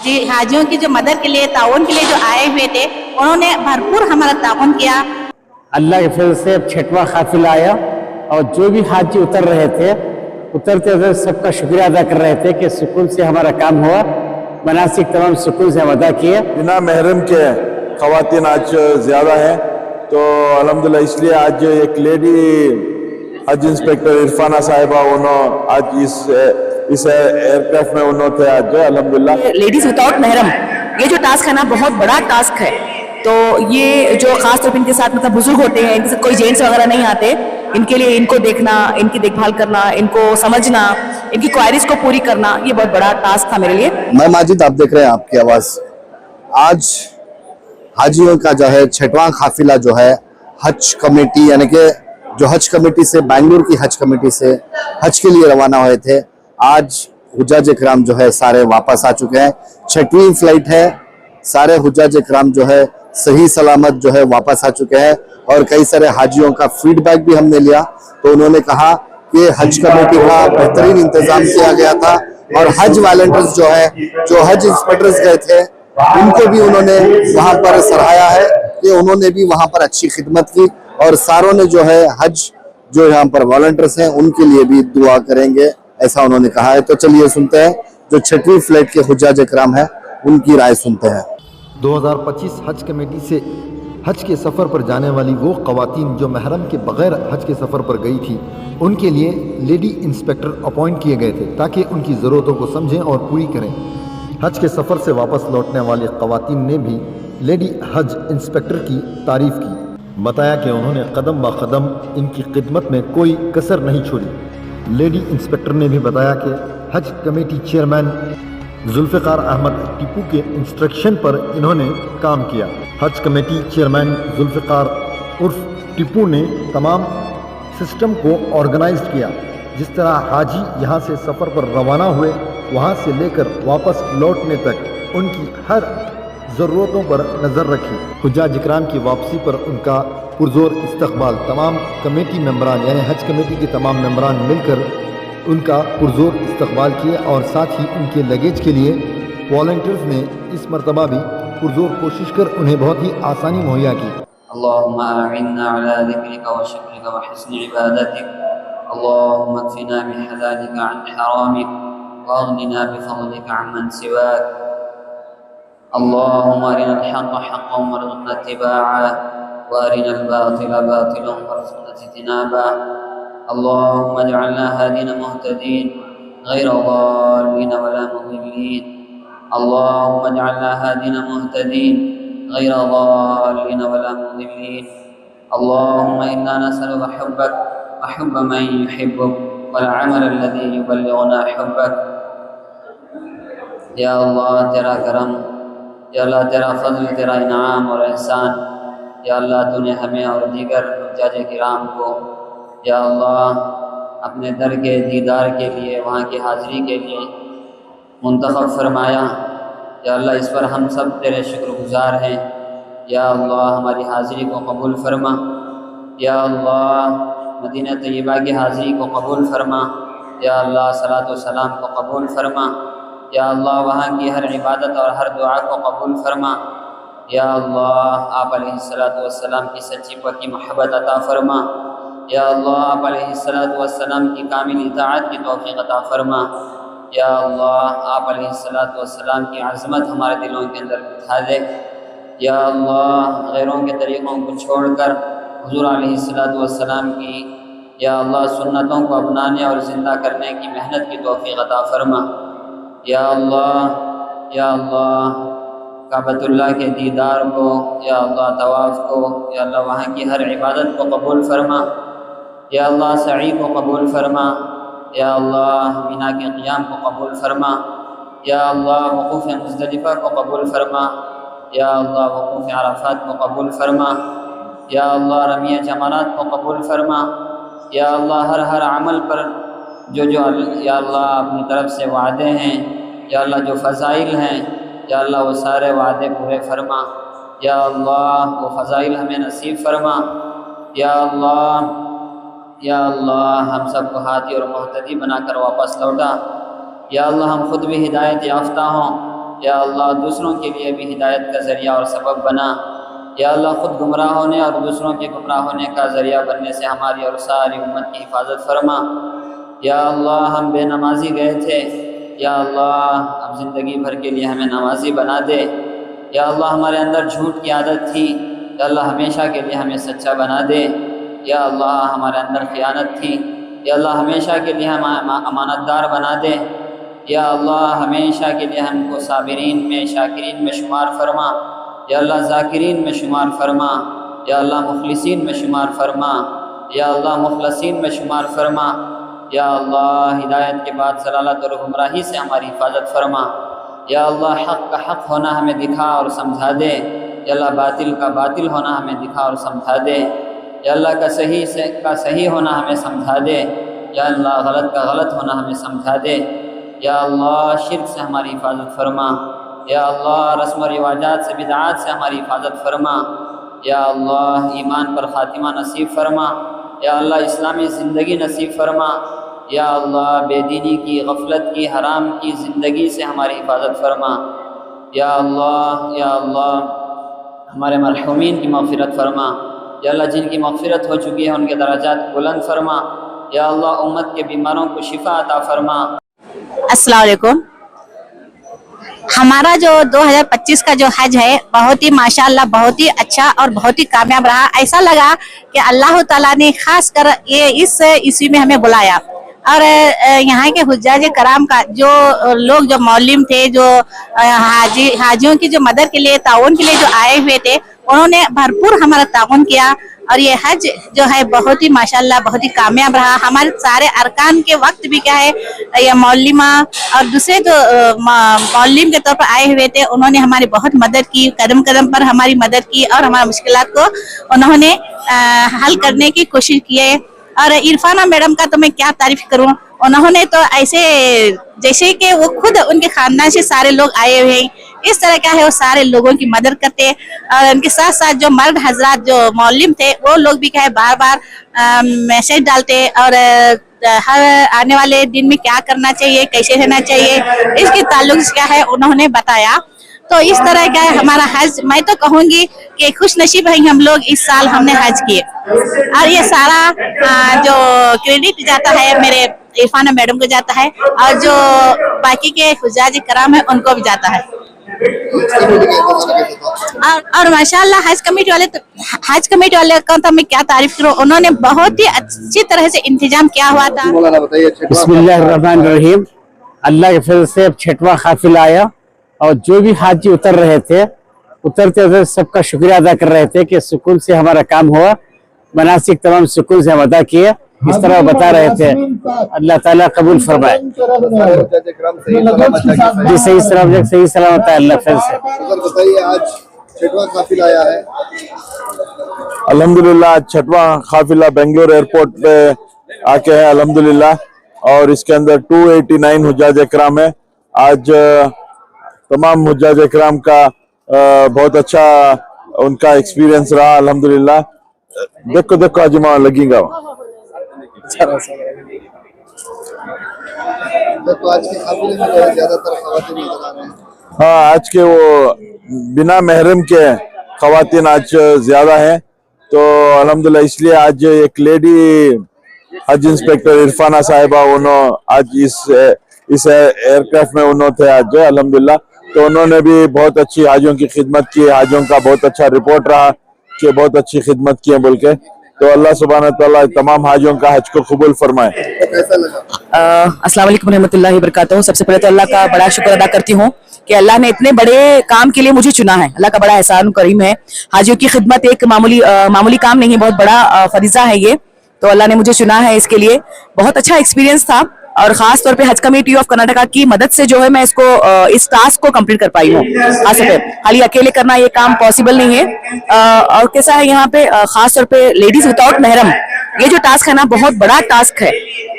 जी हाजियों की जो मदद के लिए ताउन के लिए जो आए हुए थे उन्होंने भरपूर हमारा ताउन किया। अल्लाह के फजल से अब छठवां काफिला आया और जो भी हाजी उतर रहे थे उतरते हुए सबका शुक्रिया अदा कर रहे थे कि सुकून से हमारा काम हुआ, मनासिक तमाम सुकून से हम अदा किए। बिना महरम के खवातीन आज ज़्यादा हैं तो अल्हम्दुलिल्लाह इसलिए आज एक लेडी हज इंस्पेक्टर इरफाना साहिबा उन्होंने आज इस एयरक्राफ्ट में उन्होंने थे आज अल्हम्दुलिल्लाह। लेडीज विदाउट महरम ये जो टास्क है ना बहुत बड़ा टास्क है, तो ये जो खास तौर पर इनके साथ मतलब बुजुर्ग होते हैं, इनके साथ कोई जेंट्स वगैरह नहीं आते, इनके लिए इनको देखना, इनकी देखभाल करना, इनको समझना, इनकी क्वायरीज को पूरी करना, ये बहुत बड़ा टास्क था मेरे लिए। मैं माजिद, आप देख रहे हैं आपकी आवाज। आज हाजियों का जो है छठवां काफिला जो है हज कमेटी यानी कि जो हज कमेटी से बेंगलुरु की हज कमेटी से हज के लिए रवाना हुए थे, आज हुज्जाज इकराम जो है सारे वापस आ चुके हैं। छठवीं फ्लाइट है, सारे हुज्जाज इकराम जो है सही सलामत जो है वापस आ चुके हैं और कई सारे हाजियों का फीडबैक भी हमने लिया तो उन्होंने कहा कि हज कमेटी का बेहतरीन इंतजाम किया गया था और हज वॉलंटियर्स जो है जो हज इंस्पेक्टर्स गए थे उनको भी उन्होंने वहां पर सराहा है कि उन्होंने भी वहां पर अच्छी खिदमत की और सारों ने जो है हज जो यहाँ पर वॉलंटियर्स हैं उनके लिए भी दुआ करेंगे, ऐसा उन्होंने कहा है। तो चलिए सुनते हैं जो छठवीं फ्लाइट के हुज्जाज इकराम है उनकी राय सुनते हैं। 2025 हज कमेटी से हज के सफ़र पर जाने वाली वो ख़वातीन जो महरम के बग़ैर हज के सफ़र पर गई थी, उनके लिए लेडी इंस्पेक्टर अपॉइंट किए गए थे ताकि उनकी ज़रूरतों को समझें और पूरी करें। हज के सफ़र से वापस लौटने वाली ख़वातीन ने भी लेडी हज इंस्पेक्टर की तारीफ़ की, बताया कि उन्होंने कदम ब कदम इनकी खिदमत में कोई कसर नहीं छोड़ी। लेडी इंस्पेक्टर ने भी बताया कि हज कमेटी चेयरमैन जुल्फ़िकार अहमद टिप्पू के इंस्ट्रक्शन पर इन्होंने काम किया। हज कमेटी चेयरमैन जुल्फ़िकार उर्फ टिप्पू ने तमाम सिस्टम को ऑर्गेनाइज किया। जिस तरह हाजी यहाँ से सफ़र पर रवाना हुए, वहाँ से लेकर वापस लौटने तक उनकी हर ज़रूरतों पर नज़र रखी। हुज्जाज इकराम की वापसी पर उनका पुरजोर इस्तकबाल तमाम कमेटी मेंबरान यानी हज कमेटी के तमाम मेंबरान मिलकर उनका पुरजोर इस्तकबाल किए और साथ ही उनके लगेज के लिए वॉलंटियर्स ने इस मरतबा भी पुरजोर कोशिश कर उन्हें बहुत ही आसानी मुहैया की। अल्लाहुम्मा अइन्ना अला ज़िक्रिका व शुक्रिका व हुस्नि इबादतिक, अल्लाहुम्मा अक्फिना बिहलालिका अन हरामिक व अग्निना बिफضलिका अम्मन सिवाक, अल्लाहुम्मा अरिनल हक़्क़ हक़्क़न warzuqna इत्तिबाअह व अरिनल बातिला बातिलन warzuqna इज्तिनाबह, अल्लाहुम्मा इजअलना हादिन मुहतदीन गैर ज़ालिमीन वला मुज़िल्लीन, अल्लाहुम्मा इजअलना हादिन मुहतदीन गैर ज़ालिमीन वला मुज़िल्लीन, अल्लाहुम्मा इन्ना नसअलुका हुब्बक व हुब्ब मन युहिब्बुक वल अमल अल्लज़ी युबल्लिगुना हुब्बक। या अल्लाह तेरा करम, या अल्लाह तेरा फजल, तेरा इनाम और एहसान, या अल्लाह तूने हमें और दीगर हुज्जाज किराम को या अल्लाह अपने दर के दीदार के लिए, वहाँ की हाज़िरी के लिए मुंतखब फरमाया। या अल्लाह इस पर हम सब तेरे शुक्रगुज़ार हैं। या अल्लाह हमारी हाज़िरी को कबूल फरमा। या अल्लाह मदीना तय्यबा की हाज़िरी को कबूल फरमा। या अल्लाह सलात व सलाम को कबूल फरमा। या अल्लाह वहाँ की हर इबादत और हर दुआ को कबूल फरमा। या अल्लाह आप अलैहिस्सलातु वस्सलाम की सच्ची पक्की मोहब्बत अता फरमा। या अल्लाह आप अलैहिस्सलातु वस्सलाम की कामिल इताअत की तौफ़ीक़ अता फरमा। या अल्लाह आप अलैहिस्सलातु वस्सलाम की अज़मत हमारे दिलों के अंदर बिठा दे। या अल्लाह गैरों के तरीक़ों को छोड़कर हुज़ूर अलैहिस्सलातु वस्सलाम की या अल्लाह सुन्नतों को अपनाने और ज़िंदा करने की मेहनत की तौफ़ीक़ अता फरमा। या अल्लाह काबतुल्लाह के दीदार को, या अल्लाह तवाफ़ को, या अल्लाह वहाँ की हर इबादत को कबूल फरमा। या अल्लाह सई को कबूल फरमा। या अल्लाह मिना के क़ियाम को कबूल फरमा। या अल्लाह वक़ूफ़ मुज़दलिफ़ा को कबूल फरमा। या अल्लाह वक़ूफ़ अराफ़ात को कबूल फरमा। या अल्लाह रमिया जमारात को कबूल फरमा। या अल्लाह हर अमल पर जो या अल्लाह अपनी तरफ से वादे हैं, या अल्लाह जो फ़ज़ाइल हैं, या अल्लाह वो सारे वादे पूरे फरमा। या अल्लाह वो फ़ज़ाइल हमें नसीब फरमा। या अल्लाह हम सबको हादी और मुहतदी बनाकर वापस लौटा। या अल्लाह हम ख़ुद भी हिदायत याफ्ता हों یا اللہ دوسروں کے لیے بھی ہدایت کا ذریعہ اور سبب بنا، یا اللہ خود گمراہ ہونے اور دوسروں کے گمراہ ہونے کا ذریعہ بننے سے ہماری اور ساری امت کی حفاظت فرما۔ یا اللہ ہم بے نمازی گئے تھے، یا اللہ اب زندگی بھر کے لیے ہمیں نمازی بنا دے۔ یا اللہ ہمارے اندر جھوٹ کی عادت تھی، یا اللہ ہمیشہ کے لیے ہمیں سچا بنا دے۔ یا اللہ ہمارے اندر خیانت تھی، یا اللہ ہمیشہ کے لیے ہم امانت دار بنا دے۔ یا اللہ ہمیشہ کے لیے ہم کو صابرین میں شاکرین میں شمار فرما، یا اللہ ذاکرین میں شمار فرما، یا اللہ مخلصین میں شمار فرما، یا اللہ مخلصین میں شمار فرما۔ یا اللہ ہدایت کے بعد ضلالت اور گمراہی سے ہماری حفاظت فرما۔ یا اللہ حق کا حق ہونا ہمیں دکھا اور سمجھا دے، یا اللہ باطل کا باطل ہونا ہمیں دکھا اور سمجھا دے۔ یا اللہ کا صحیح ہونا ہمیں سمجھا دے، یا اللہ غلط کا غلط ہونا ہمیں سمجھا دے۔ یا اللہ شرک سے ہماری حفاظت فرما، یا اللہ رسم و رواجات سے بدعات سے ہماری حفاظت فرما۔ یا اللہ ایمان پر خاتمہ نصیب فرما، یا اللہ اسلامی زندگی نصیب فرما۔ یا اللہ بے دینی کی، غفلت کی، حرام کی زندگی سے ہماری حفاظت فرما۔ یا اللہ ہمارے مرحومین کی مغفرت فرما، یا اللہ جن کی مغفرت ہو چکی ہے ان کے درجات بلند فرما۔ یا اللہ امت کے بیماروں کو شفا عطا فرما۔ السلام علیکم۔ ہمارا جو 2025 کا جو حج ہے بہت ہی ماشاءاللہ بہت ہی اچھا اور بہت ہی کامیاب رہا۔ ایسا لگا کہ اللہ تعالیٰ نے خاص کر یہ اس عیسوی میں ہمیں بلایا، اور یہاں کے حجاج کرام کا جو لوگ جو معلم تھے، جو حاجیوں کی جو مدد کے لیے تعاون کے لیے جو آئے ہوئے تھے، انہوں نے بھرپور ہمارا تعاون کیا، اور یہ حج جو ہے بہت ہی ماشاءاللہ بہت ہی کامیاب رہا۔ ہمارے سارے ارکان کے وقت بھی کیا ہے یہ معلمہ اور دوسرے جو معلم کے طور پر آئے ہوئے تھے، انہوں نے ہماری بہت مدد کی، قدم قدم پر ہماری مدد کی، اور ہمارے مشکلات کو انہوں نے حل کرنے کی کوشش کی ہے۔ اور عرفانہ میڈم کا تو میں کیا تعریف کروں، انہوں نے تو ایسے جیسے کہ وہ خود ان کے خاندان سے سارے لوگ آئے ہوئے ہیں، اس طرح کیا ہے وہ سارے لوگوں کی مدد کرتے، اور ان کے ساتھ ساتھ جو مرد حضرات جو معلم تھے وہ لوگ بھی کیا ہے بار بار میسج ڈالتے، اور ہر آنے والے دن میں کیا کرنا چاہیے، کیسے رہنا چاہیے، اس کے تعلق سے کیا ہے انہوں نے بتایا۔ تو اس طرح کیا ہے ہمارا حج، میں تو کہوں گی کہ خوش نصیب ہیں ہم لوگ، اس سال ہم نے حج کیے، اور یہ سارا جو کریڈٹ جاتا ہے میرے عرفانہ میڈم کو جاتا ہے، اور جو باقی کے حجاج کرام ہیں ان کو بھی جاتا ہے۔ اور ماشاءاللہ حج کمیٹی والے کا تو میں کیا تعریف کروں، انہوں نے بہت ہی اچھی طرح سے انتظام کیا ہوا تھا۔ بسم اللہ الرحمن الرحیم۔ اللہ کے فضل سے اب 6واں قافلہ آیا، اور جو بھی حاجی اتر رہے تھے، اترتے ہوئے سب کا شکریہ ادا کر رہے تھے کہ سکون سے ہمارا کام ہوا، مناسک تمام سکون سے ہم ادا کیے، اس طرح بتا رہے تھے۔ اللہ تعالیٰ قبول فرمائے۔ جی صحیح سلامت ہے اللہ فضل سے۔ بتائیے آج 6واں قافلہ آیا ہے، الحمدللہ آج 6واں قافلہ بنگلور ایئرپورٹ پہ آ کے ہے الحمدللہ، اور اس کے اندر 289 حجاج اکرام ہے۔ آج تمام حجاج اکرام کا بہت اچھا ان کا ایکسپیرینس رہا الحمدللہ۔ دیکھو اجماع لگیں گا۔ تو آج کے قافلے میں زیادہ تر خواتین نظر آ رہے ہیں۔ ہاں آج کے وہ بنا محرم کے خواتین آج زیادہ ہیں، تو الحمدللہ اس لیے آج ایک لیڈی حج انسپیکٹر عرفانہ صاحبہ انہوں آج اس ایئر کرافٹ میں انہوں تھے آج الحمدللہ، تو انہوں نے بھی بہت اچھی حاجیوں کی خدمت کی، حاجیوں کا بہت اچھا رپورٹ رہا کہ بہت اچھی خدمت کی ہے بول کے، تو اللہ سبحانہ تعالیٰ تمام حاجیوں کا حج کو قبول فرمائے۔ السلام علیکم ورحمۃ اللہ وبرکاتہ۔ سب سے پہلے تو اللہ کا بڑا شکر ادا کرتی ہوں کہ اللہ نے اتنے بڑے کام کے لیے مجھے چنا ہے، اللہ کا بڑا احسان کریم ہے۔ حاجیوں کی خدمت ایک معمولی کام نہیں، بہت بڑا فریضہ ہے یہ، تو اللہ نے مجھے چنا ہے اس کے لیے۔ بہت اچھا ایکسپیرینس تھا، اور خاص طور پہ حج کمیٹی آف کرناٹکا کی مدد سے جو ہے میں اس ٹاسک کو کمپلیٹ کر پائی ہوں۔ خالی اکیلے کرنا یہ کام پاسبل نہیں ہے، اور کیسا ہے یہاں پہ خاص طور پہ لیڈیز وداؤٹ محرم، یہ جو ٹاسک ہے نا بہت بڑا ٹاسک ہے۔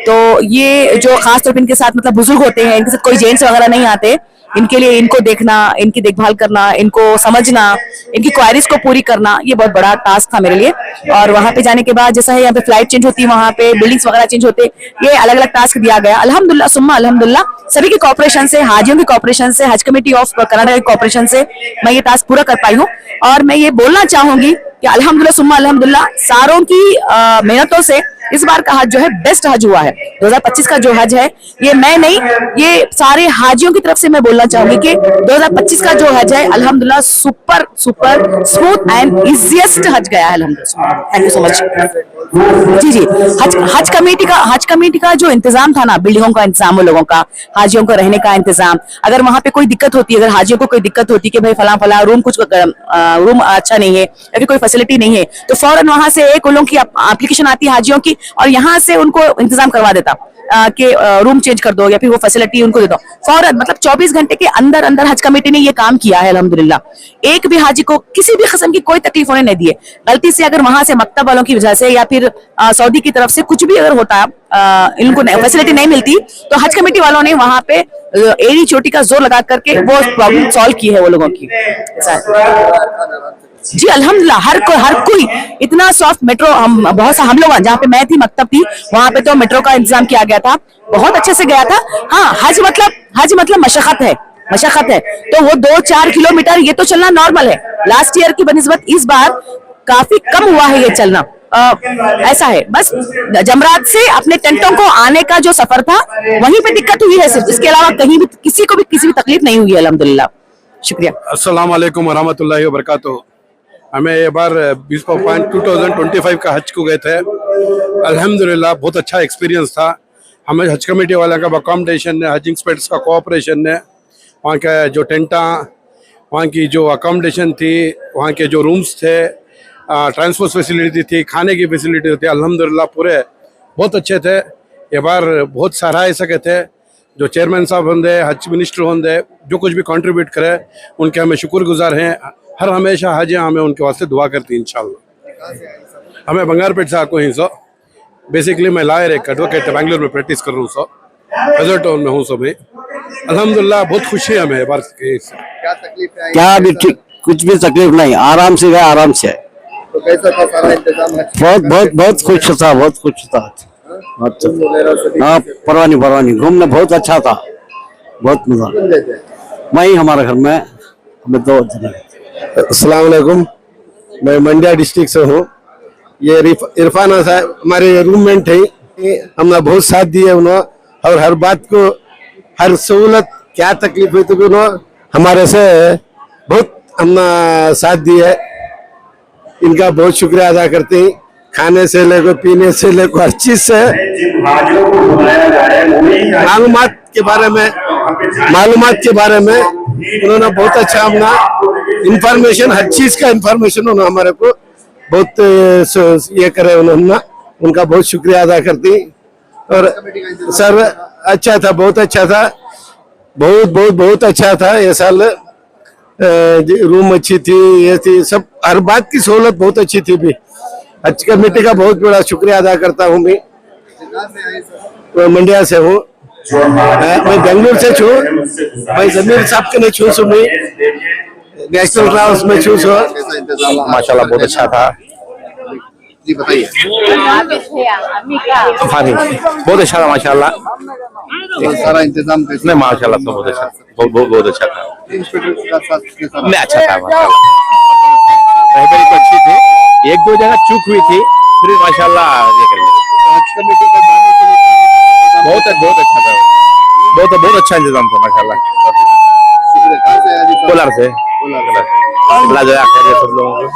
تو یہ جو خاص طور پہ ان کے ساتھ مطلب بزرگ ہوتے ہیں، ان کے ساتھ کوئی جینٹس وغیرہ نہیں آتے، इनके लिए इनको देखना, इनकी देखभाल करना, इनको समझना, इनकी क्वायरीज को पूरी करना, ये बहुत बड़ा टास्क था मेरे लिए। और वहां पे जाने के बाद जैसा है यहाँ पे फ्लाइट चेंज होती है, वहां पे बिल्डिंग्स वगैरह चेंज होते, ये अलग अलग टास्क दिया गया। अल्हम्दुलिल्लाह सुम्मा अल्हम्दुलिल्लाह सभी की कोऑपरेशन से, हाजियों की कोऑपरेशन से, हज कमेटी ऑफ कनाडा की कोऑपरेशन से मैं ये टास्क पूरा कर पाई हूँ। और मैं ये बोलना चाहूंगी कि अल्हम्दुलिल्लाह सुम्मा अल्हम्दुलिल्लाह सारों की मेहनतों से इस बार का हज जो है बेस्ट हज हुआ है। 2025 का जो हज है, ये मैं नहीं, ये सारे हाजियों की तरफ से मैं बोलना चाहूंगी कि 2025 का जो हज है अल्हम्दुलिल्लाह super super smooth and easiest हज गया है अल्हम्दुलिल्लाह। Thank you so much. जी जी, हज कमेटी का जो इंतजाम था ना, बिल्डिंगों का इंतजाम, लोगों का, हाजियों को रहने का इंतजाम, अगर वहां पे कोई दिक्कत होती है, अगर हाजियों को कोई दिक्कत होती है कि भाई फला फला रूम रूम अच्छा नहीं है या फिर कोई फैसिलिटी नहीं है, तो फौरन वहां से एक लोगों की एप्लीकेशन आती है हाजियों की, और यहाँ से उनको इंतजाम करवा देता कि रूम चेंज कर दो या फिर वो फैसिलिटी उनको दे दो फौरन। मतलब 24 घंटे के अंदर अंदर हज कमेटी ने ये काम किया है अल्हम्दुलिल्लाह। एक भी हाजी को किसी भी किस्म की कोई तकलीफ होने नहीं दी है। गलती से अगर वहां से मकतब वालों की वजह से या फिर सऊदी की तरफ से कुछ भी अगर होता, इनको फैसिलिटी नहीं मिलती, तो हज कमेटी वालों ने वहां पे एड़ी चोटी का जोर लगा करके वो प्रॉब्लम सॉल्व की है वो लोगों की। जी अल्हम्दुलिल्लाह, हर कोई इतना सॉफ्ट मेट्रो, हम लोग जहाँ पे मैं थी, मकतब थी, वहां पे तो मेट्रो का इंतजाम किया गया था, बहुत अच्छे से गया था। हाँ, हज मतलब मशक्कत है, तो वो 2-4 किलोमीटर ये तो चलना नॉर्मल है। लास्ट ईयर की बनिस्बत इस बार काफी कम हुआ है ये चलना। ऐसा है, बस जमरात से अपने टेंटों को आने का जो सफर था वहीं पे दिक्कत हुई है सिर्फ, इसके अलावा कहीं भी किसी को भी किसी भी तकलीफ नहीं हुई है अल्हम्दुलिल्लाह। शुक्रिया। अस्सलाम वालेकुम वरहमतुल्लाहि वबरकातुहू। हमें ये बार 2025 का हज को गए थे, अल्हम्दुलिल्लाह बहुत अच्छा एक्सपीरियंस था। हमें हज कमेटी वाले का अकोमोडेशन ने, हज इंस्पेक्टर्स का कोऑपरेशन ने, वहाँ के जो टेंटा, वहाँ की जो अकोमोडेशन थी, वहाँ के जो रूम्स थे, ट्रांसपोर्ट फैसिलिटी थी, खाने की फैसिलिटी थी, अल्हम्दुलिल्लाह पूरे बहुत अच्छे थे। ये बार बहुत सराह सके थे जो चेयरमैन साहब होंगे, हज मिनिस्टर होंगे, जो कुछ भी कंट्रीब्यूट करे उनके हमें शुक्रगुजार हैं। हर हमेशा हाजियाँ हमें उनके वास्ते दुआ करती हैं इंशाल्लाह। हमें बंगारपेट से आको ही सो, बेसिकली मैं लॉयर एक एडवोकेट बैंगलोर में प्रैक्टिस कर रहा हूँ, सो फेजर टाउन में हूँ। सो मैं अल्हम्दुलिल्लाह बहुत खुशी है हमें बार क्या भी ठीक, कुछ भी तकलीफ नहीं, आराम से गए, आराम से। तो कैसा था सारा इंतजाम? बहुत खुश था, बहुत खुश था। हाँ, परवाह नहीं, घूमना बहुत अच्छा था, बहुत मजा। मैं ही हमारे घर में हमें 2 दिन। अस्सलाम वालेकुम, मैं मंड्या डिस्ट्रिक्ट से हूँ। ये इरफान साहब हमारे रूममेट है, हमने बहुत साथ दिए उन्होंने, और हर बात को, हर सहूलत क्या तकलीफ हुई तो उन्होंने हमारे से बहुत हमने साथ दिए। इनका बहुत शुक्रिया अदा करते हैं, खाने से लेकर पीने से लेकर हर चीज से। मालूमात के बारे में उन्होंने बहुत अच्छा अपना इंफॉर्मेशन, हर चीज का इंफॉर्मेशन उन्होंने हमारे को बहुत ये करे, उन्होंने उनका बहुत शुक्रिया अदा करती। और सर अच्छा था, बहुत अच्छा था, बहुत अच्छा था ये साल। रूम अच्छी थी, ये थी, सब हर बात की सहूलत बहुत अच्छी थी भी। हज कमेटी का बहुत बड़ा शुक्रिया अदा करता हूँ। मैं मंड्या से हूँ, मैं बेंगलुरु से छू, मैं जमीर साहब के नहीं छू सू, मैं नेशनल क्लास में छू सू। माशाल्लाह बहुत अच्छा था। जी बताइए। बहुत अच्छा था माशाल्लाह। सारा इंतजाम कैसे? नहीं माशाल्लाह तो बहुत अच्छा, बहुत अच्छा था। नहीं अच्छा था माशाल्लाह, रहबरी तो अच्छी थी, 1-2 जगह चूक हुई थी, फिर माशाल्लाह ये कर बहुत अच्छा था, बहुत अच्छा इंतजाम था माशाल्लाह। कोलार से सब लोगों को।